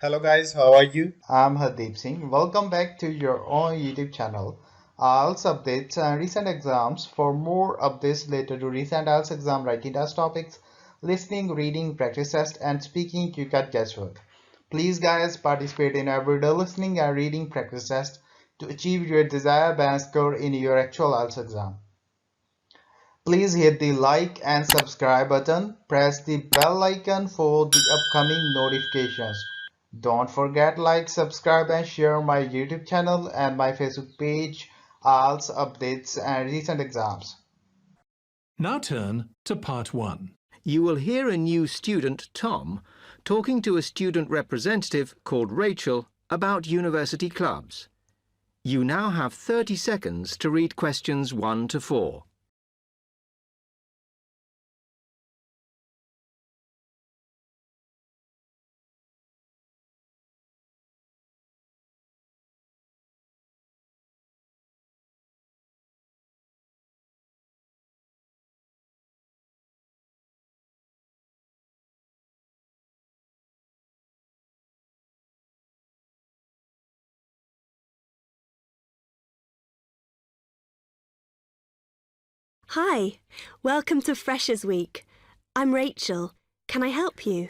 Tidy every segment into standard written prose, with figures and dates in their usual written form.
Hello guys, how are you? I'm Hardeep Singh. Welcome back to your own YouTube channel. IELTS updates and recent exams. For more updates related to recent IELTS exam writing test topics, listening, reading, practice test, and speaking, you got guesswork. Please, guys, participate in everyday listening and reading practice test to achieve your desired band score in your actual IELTS exam. Please hit the like and subscribe button. Press the bell icon for the upcoming notifications. Don't forget like, subscribe and share my YouTube channel and my Facebook page, IELTS updates and recent exams. Now turn to part 1. You will hear a new student, Tom, talking to a student representative called Rachel about university clubs. You now have 30 seconds to read questions 1 to 4. Hi, welcome to Freshers Week. I'm Rachel. Can I help you?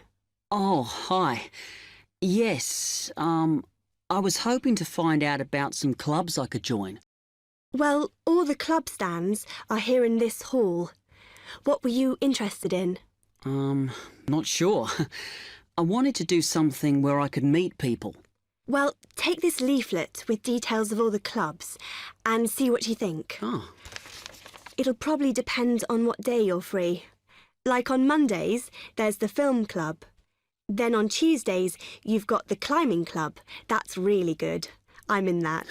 Oh, hi. Yes, I was hoping to find out about some clubs I could join. Well, all the club stands are here in this hall. What were you interested in? Not sure. I wanted to do something where I could meet people. Well, take this leaflet with details of all the clubs and see what you think. Oh, It'll probably depend on what day you're free. Like on Mondays, there's the film club. Then on Tuesdays, you've got the climbing club. That's really good. I'm in that.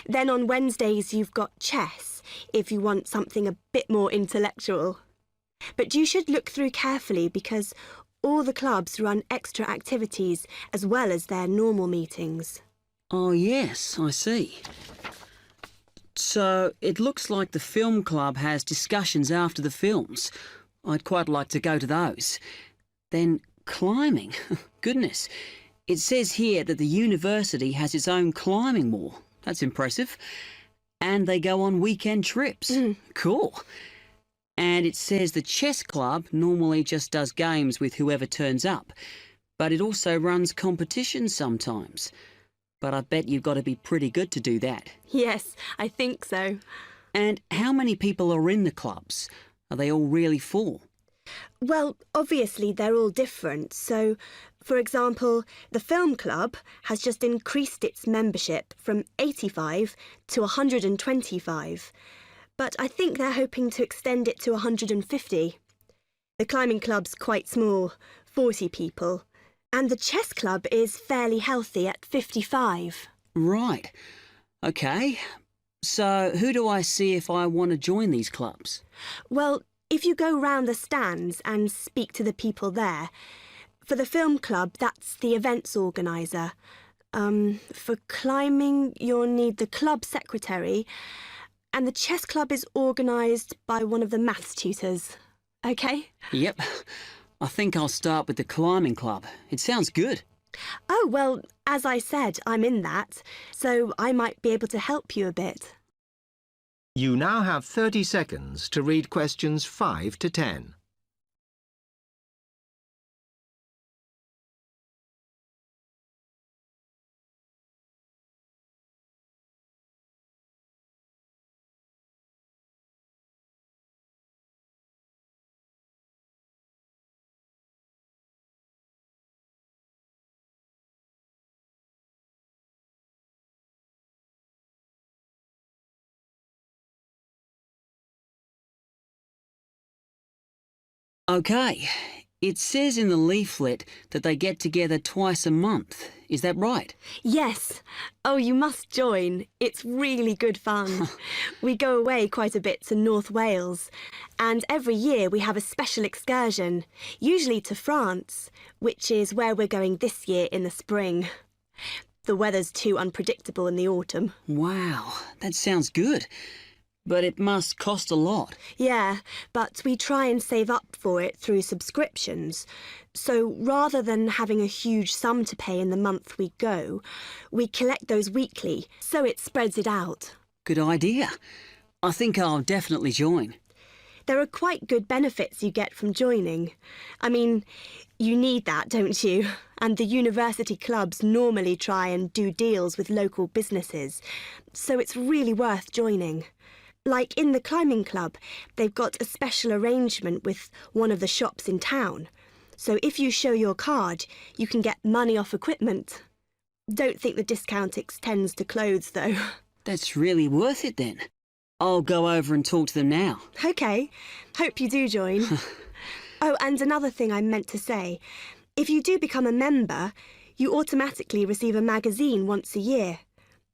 Then on Wednesdays, you've got chess, if you want something a bit more intellectual. But you should look through carefully because all the clubs run extra activities as well as their normal meetings. oh yes, I see. So it looks like the film club has discussions after the films. I'd quite like to go to those. Then climbing. Goodness. It says here that the university has its own climbing wall. That's impressive. And they go on weekend trips. Cool. And it says the chess club normally just does games with whoever turns up. But it also runs competitions sometimes. But I bet you've got to be pretty good to do that. Yes, I think so. And how many people are in the clubs? Are they all really full? Well, obviously they're all different. So, for example, the film club has just increased its membership from 85 to 125. But I think they're hoping to extend it to 150. The climbing club's quite small, 40 people. And the chess club is fairly healthy at 55. Right. Okay. So who do I see if I want to join these clubs? Well, if you go round the stands and speak to the people there, for the film club, that's the events organiser. For climbing, you'll need the club secretary, and the chess club is organised by one of the maths tutors. OK? Yep. I think I'll start with the climbing club. It sounds good. Oh, well, as I said, I'm in that, so I might be able to help you a bit. You now have 30 seconds to read questions 5 to 10. Okay. It says in the leaflet that they get together twice a month. Is that right? Yes. Oh, you must join. It's really good fun. We go away quite a bit to North Wales, and every year we have a special excursion, usually to France, which is where we're going this year in the spring. The weather's too unpredictable in the autumn. Wow, that sounds good. But it must cost a lot. Yeah, but we try and save up for it through subscriptions. So rather than having a huge sum to pay in the month we go, we collect those weekly, so it spreads it out. Good idea. I think I'll definitely join. There are quite good benefits you get from joining. I mean, you need that, don't you? And the university clubs normally try and do deals with local businesses, so it's really worth joining. Like in the climbing club, they've got a special arrangement with one of the shops in town. So if you show your card, you can get money off equipment. Don't think the discount extends to clothes, though. That's really worth it then. I'll go over and talk to them now. OK. Hope you do join. Oh, and another thing I meant to say. If you do become a member, you automatically receive a magazine once a year.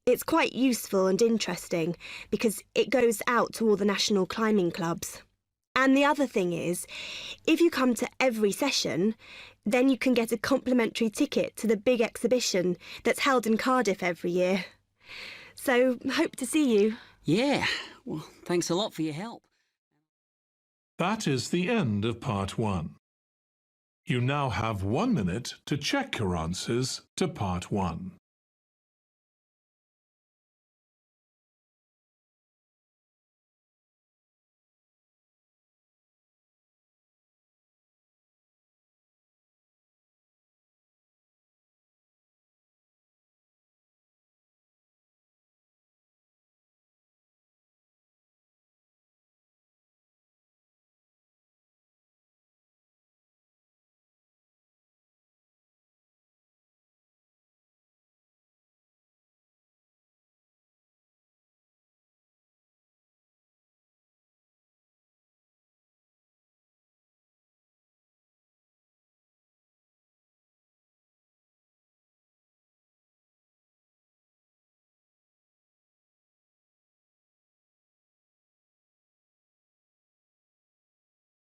It's quite useful and interesting because it goes out to all the national climbing clubs. And the other thing is, if you come to every session, then you can get a complimentary ticket to the big exhibition that's held in Cardiff every year. So, hope to see you. Yeah, well, thanks a lot for your help. That is the end of part 1. You now have 1 minute to check your answers to part 1.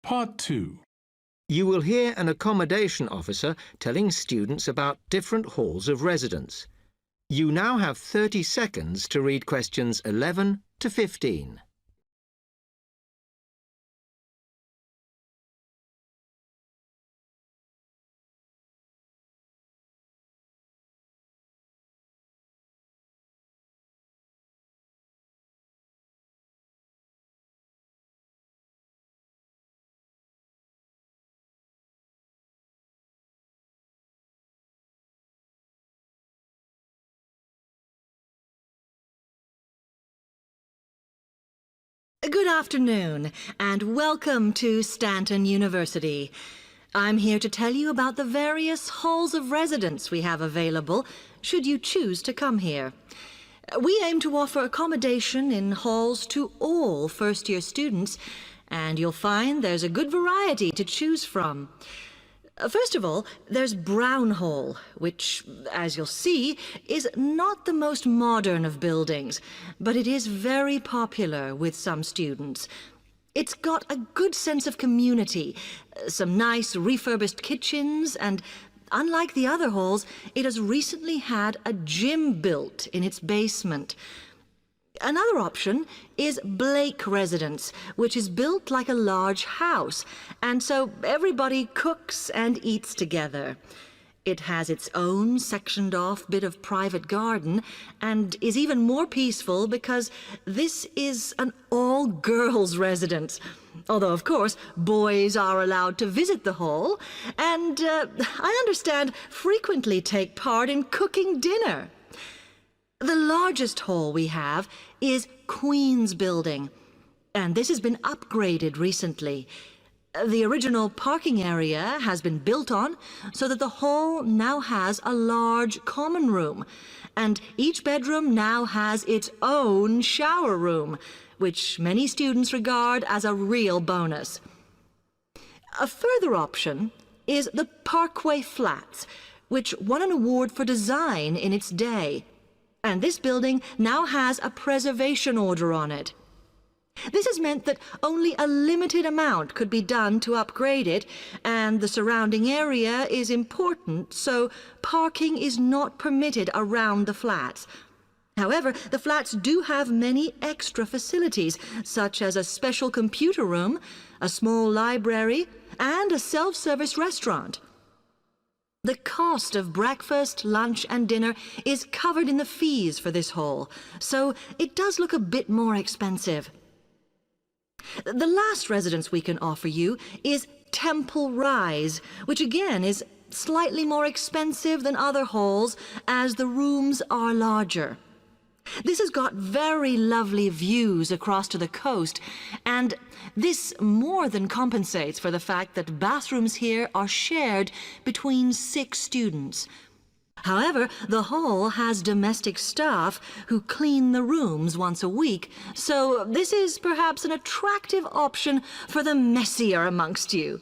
Part 2. You will hear an accommodation officer telling students about different halls of residence. You now have 30 seconds to read questions 11 to 15. Good afternoon, and welcome to Stanton University. I'm here to tell you about the various halls of residence we have available, should you choose to come here. We aim to offer accommodation in halls to all first-year students, and you'll find there's a good variety to choose from. First of all, there's Brown Hall, which, as you'll see, is not the most modern of buildings, but it is very popular with some students. It's got a good sense of community, some nice refurbished kitchens, and unlike the other halls, it has recently had a gym built in its basement. Another option is Blake Residence, which is built like a large house, and so everybody cooks and eats together. It has its own sectioned-off bit of private garden and is even more peaceful because this is an all-girls residence. Although, of course, boys are allowed to visit the hall and, I understand, frequently take part in cooking dinner. The largest hall we have is Queen's Building, and this has been upgraded recently. The original parking area has been built on so that the hall now has a large common room, and each bedroom now has its own shower room, which many students regard as a real bonus. A further option is the Parkway Flats, which won an award for design in its day. And this building now has a preservation order on it. This has meant that only a limited amount could be done to upgrade it, and the surrounding area is important, so parking is not permitted around the flats. However, the flats do have many extra facilities, such as a special computer room, a small library, and a self-service restaurant. The cost of breakfast, lunch, and dinner is covered in the fees for this hall, so it does look a bit more expensive. The last residence we can offer you is Temple Rise, which again is slightly more expensive than other halls as the rooms are larger. This has got very lovely views across to the coast, and this more than compensates for the fact that bathrooms here are shared between 6 students. However, the hall has domestic staff who clean the rooms once a week, so this is perhaps an attractive option for the messier amongst you.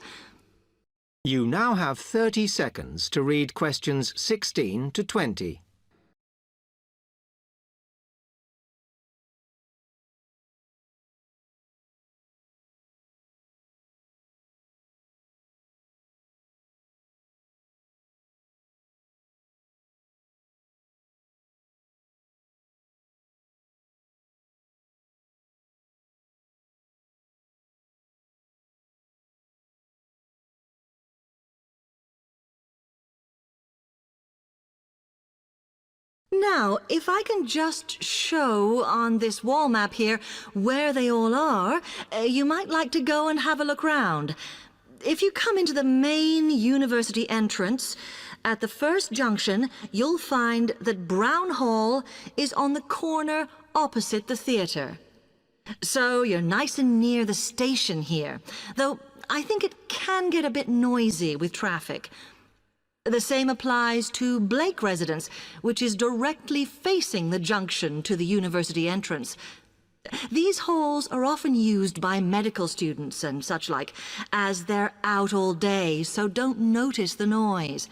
You now have 30 seconds to read questions 16 to 20. Now, if I can just show on this wall map here where they all are, you might like to go and have a look round. If you come into the main university entrance, at the first junction, you'll find that Brown Hall is on the corner opposite the theatre. So you're nice and near the station here, though I think it can get a bit noisy with traffic. The same applies to Blake Residence, which is directly facing the junction to the university entrance. These halls are often used by medical students and such like, as they're out all day, so don't notice the noise.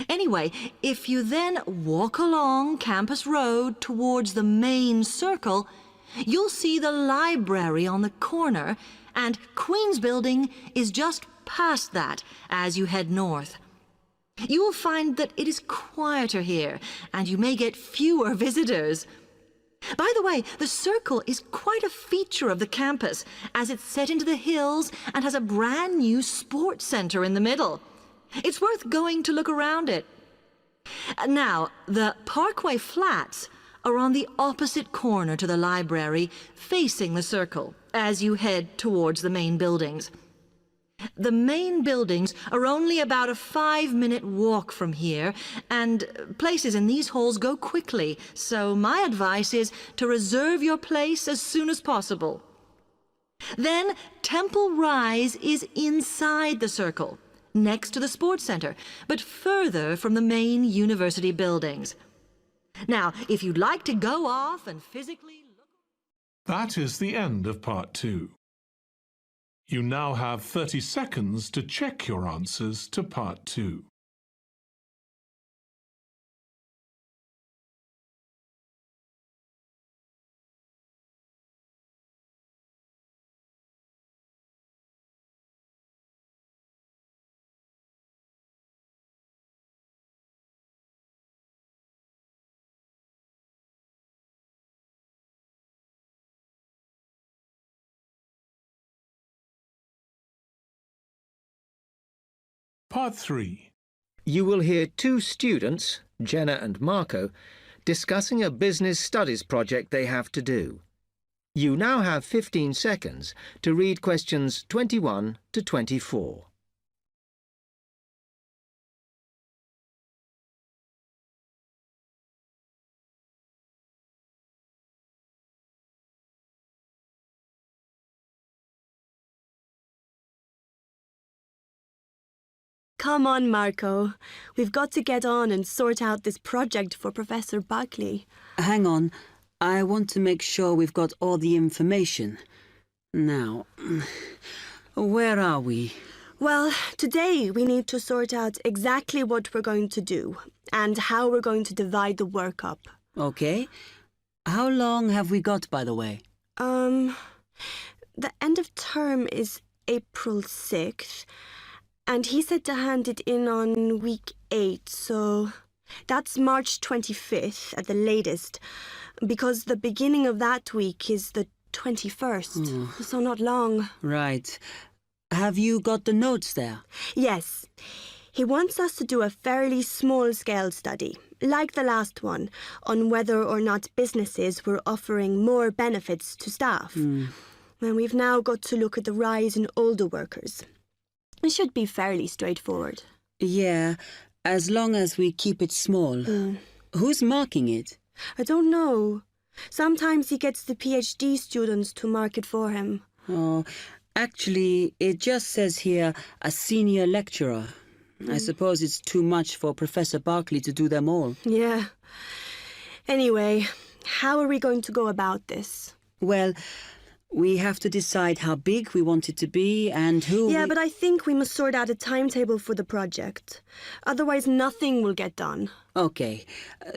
Anyway, if you then walk along Campus Road towards the main circle, you'll see the library on the corner, and Queen's Building is just past that as you head north. You will find that it is quieter here, and you may get fewer visitors. By the way, the circle is quite a feature of the campus, as it's set into the hills and has a brand new sports center in the middle. It's worth going to look around it. Now, the Parkway Flats are on the opposite corner to the library, facing the circle, as you head towards the main buildings. The main buildings are only about a 5-minute walk from here, and places in these halls go quickly, so my advice is to reserve your place as soon as possible. Then Temple Rise is inside the circle, next to the sports center, but further from the main university buildings. Now, if you'd like to go off and physically look... That is the end of part 2. You now have 30 seconds to check your answers to part 2. Part 3. You will hear 2 students, Jenna and Marco, discussing a business studies project they have to do. You now have 15 seconds to read questions 21 to 24. Come on, Marco. We've got to get on and sort out this project for Professor Buckley. Hang on. I want to make sure we've got all the information. Now, where are we? Well, today we need to sort out exactly what we're going to do and how we're going to divide the work up. Okay. How long have we got, by the way? The end of term is April 6th. And he said to hand it in on week 8, so That's March 25th at the latest, because the beginning of that week is the 21st, so not long. Right. Have you got the notes there? Yes. He wants us to do a fairly small-scale study, like the last one, on whether or not businesses were offering more benefits to staff. And we've now got to look at the rise in older workers. It should be fairly straightforward. Yeah, as long as we keep it small. Who's marking it? I don't know. Sometimes he gets the PhD students to mark it for him. Oh, actually, it just says here, a senior lecturer. I suppose it's too much for Professor Barclay to do them all. Yeah. Anyway, how are we going to go about this? Well, we have to decide how big we want it to be and who Yeah, but I think we must sort out a timetable for the project. Otherwise, nothing will get done. Okay.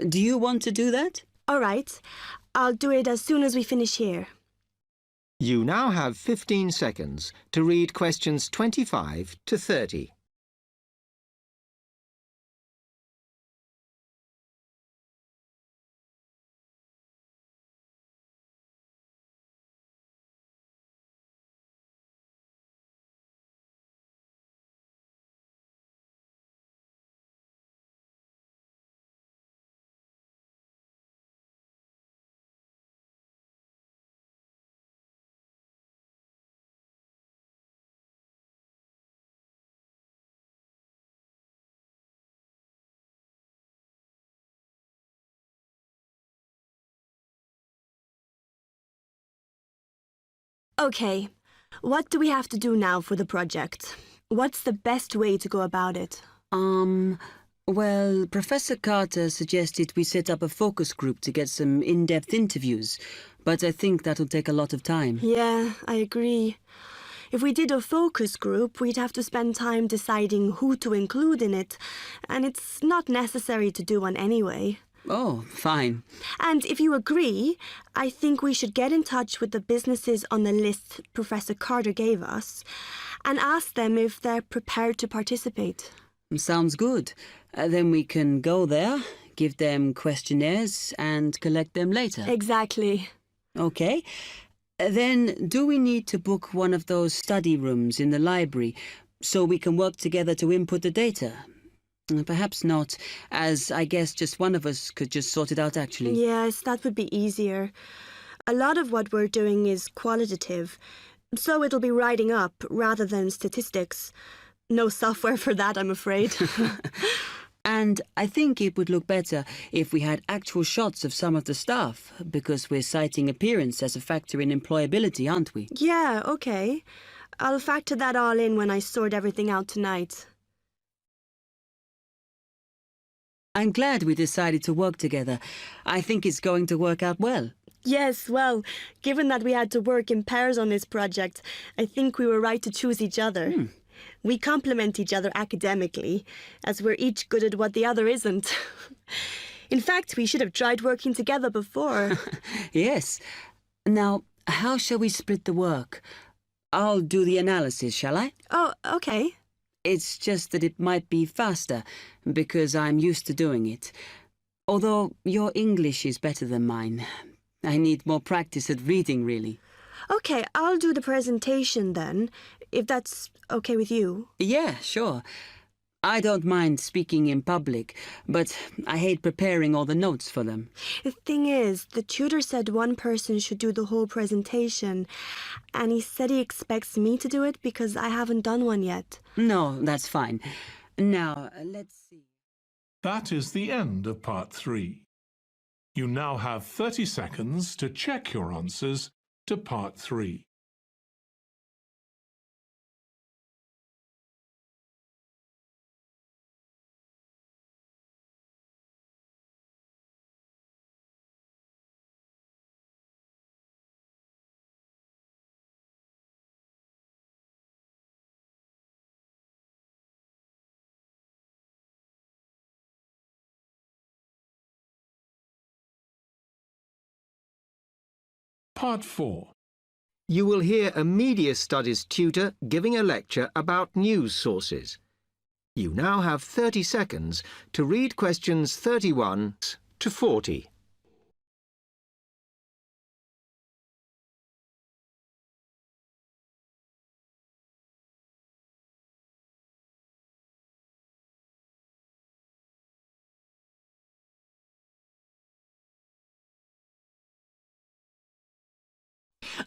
Do you want to do that? All right. I'll do it as soon as we finish here. You now have 15 seconds to read questions 25 to 30. Okay. What do we have to do now for the project? What's the best way to go about it? Well, Professor Carter suggested we set up a focus group to get some in-depth interviews, but I think that'll take a lot of time. Yeah, I agree. If we did a focus group, we'd have to spend time deciding who to include in it, and it's not necessary to do one anyway. Oh, fine. And if you agree, I think we should get in touch with the businesses on the list Professor Carter gave us and ask them if they're prepared to participate. Sounds good. Then we can go there, give them questionnaires and collect them later. Exactly. Okay. Then do we need to book one of those study rooms in the library so we can work together to input the data? Perhaps not, as I guess just one of us could just sort it out actually. Yes, that would be easier. A lot of what we're doing is qualitative, so it'll be writing up rather than statistics. No software for that, I'm afraid. And I think it would look better if we had actual shots of some of the staff, because we're citing appearance as a factor in employability, aren't we? Yeah, okay. I'll factor that all in when I sort everything out tonight. I'm glad we decided to work together. I think it's going to work out well. Yes, well, given that we had to work in pairs on this project, I think we were right to choose each other. We complement each other academically, as we're each good at what the other isn't. In fact, we should have tried working together before. Yes. Now, how shall we split the work? I'll do the analysis, shall I? Oh, okay. It's just that it might be faster, because I'm used to doing it. Although your English is better than mine. I need more practice at reading, really. Okay, I'll do the presentation then, if that's okay with you. Yeah, sure. I don't mind speaking in public, but I hate preparing all the notes for them. The thing is, the tutor said one person should do the whole presentation, and he said he expects me to do it because I haven't done one yet. No, that's fine. Now, let's see. That is the end of part 3. You now have 30 seconds to check your answers to part 3. Part 4. You will hear a media studies tutor giving a lecture about news sources. You now have 30 seconds to read questions 31 to 40.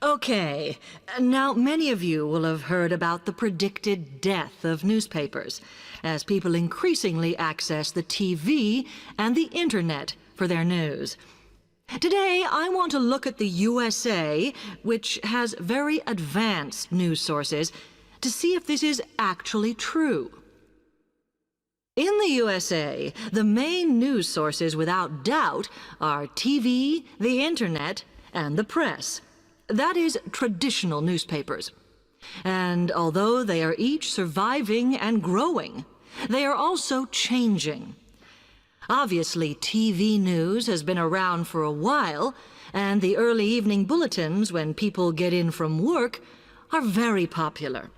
Okay, now many of you will have heard about the predicted death of newspapers, as people increasingly access the TV and the internet for their news. Today, I want to look at the USA, which has very advanced news sources, to see if this is actually true. In the USA, the main news sources without doubt are TV, the internet, and the press. That is, traditional newspapers. And although they are each surviving and growing, they are also changing. Obviously, TV news has been around for a while, and the early evening bulletins when people get in from work are very popular.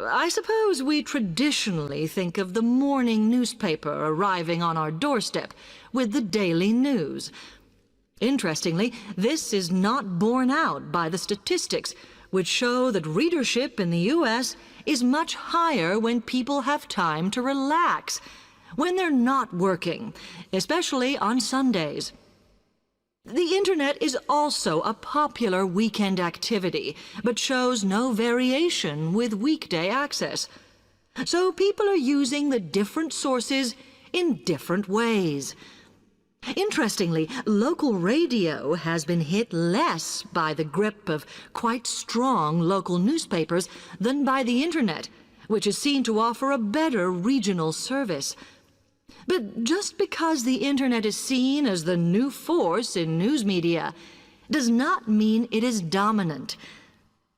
I suppose we traditionally think of the morning newspaper arriving on our doorstep with the daily news. Interestingly, this is not borne out by the statistics, which show that readership in the U.S. is much higher when people have time to relax, when they're not working, especially on Sundays. The internet is also a popular weekend activity, but shows no variation with weekday access. So people are using the different sources in different ways. Interestingly, local radio has been hit less by the grip of quite strong local newspapers than by the internet, which is seen to offer a better regional service. But just because the internet is seen as the new force in news media does not mean it is dominant.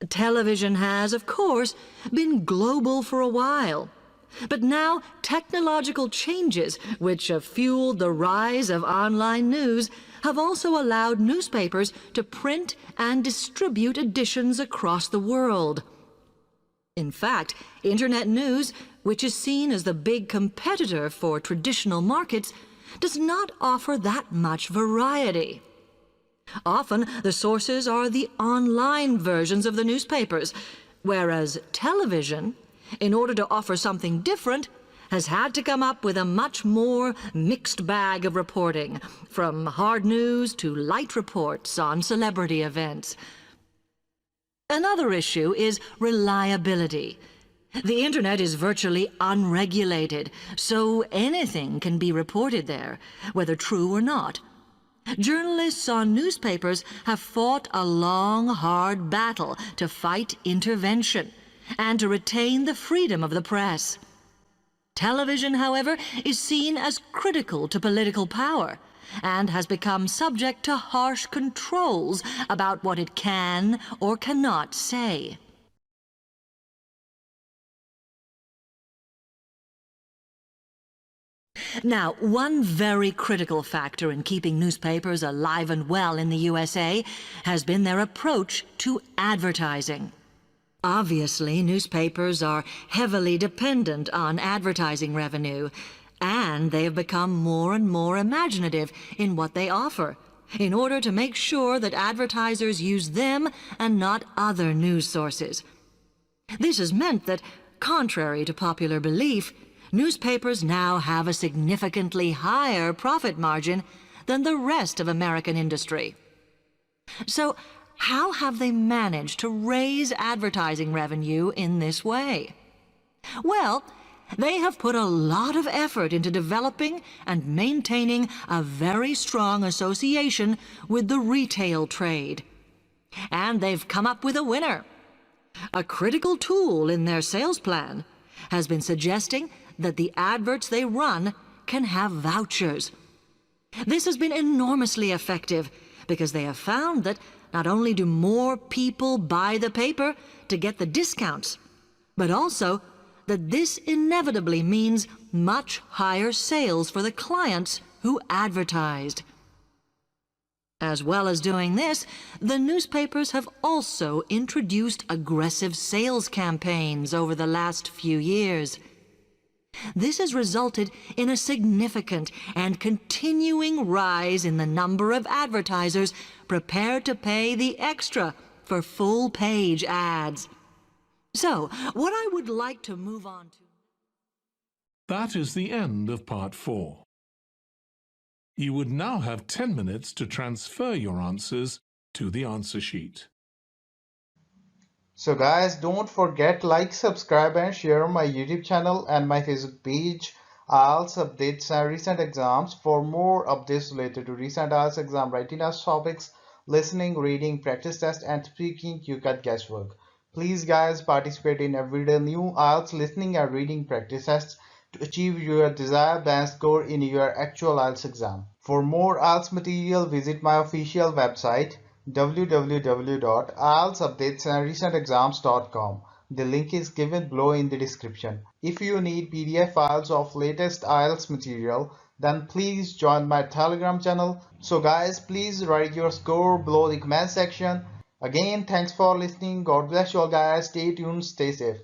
Television has, of course, been global for a while. But now technological changes, which have fueled the rise of online news, have also allowed newspapers to print and distribute editions across the world. In fact, internet news, which is seen as the big competitor for traditional markets, does not offer that much variety. Often, the sources are the online versions of the newspapers, whereas television, in order to offer something different, has had to come up with a much more mixed bag of reporting, from hard news to light reports on celebrity events. Another issue is reliability. The internet is virtually unregulated, so anything can be reported there, whether true or not. Journalists on newspapers have fought a long, hard battle to fight intervention and to retain the freedom of the press. Television, however, is seen as critical to political power and has become subject to harsh controls about what it can or cannot say. Now, one very critical factor in keeping newspapers alive and well in the USA has been their approach to advertising. Obviously, newspapers are heavily dependent on advertising revenue, and they have become more and more imaginative in what they offer, in order to make sure that advertisers use them and not other news sources. This has meant that, contrary to popular belief, newspapers now have a significantly higher profit margin than the rest of American industry. So, how have they managed to raise advertising revenue in this way? Well, they have put a lot of effort into developing and maintaining a very strong association with the retail trade. And they've come up with a winner. A critical tool in their sales plan has been suggesting that the adverts they run can have vouchers. This has been enormously effective because they have found that not only do more people buy the paper to get the discounts, but also that this inevitably means much higher sales for the clients who advertised. As well as doing this, the newspapers have also introduced aggressive sales campaigns over the last few years. This has resulted in a significant and continuing rise in the number of advertisers prepared to pay the extra for full-page ads. So, what I would like to move on to... That is the end of part 4. You would now have 10 minutes to transfer your answers to the answer sheet. So guys, don't forget like, subscribe and share my YouTube channel and my Facebook page. IELTS updates and recent exams. For more updates related to recent IELTS exam writing test topics, listening, reading, practice test and speaking, you got guesswork. Please guys, participate in everyday new IELTS listening and reading practice tests to achieve your desired band score in your actual IELTS exam. For more IELTS material, visit my official website www.ieltsupdatesandrecentexams.com. The link is given below in the description. If you need PDF files of latest IELTS material, then please join my Telegram channel. So guys, please write your score below the comment section. Again, thanks for listening. God bless you all guys. Stay tuned, stay safe.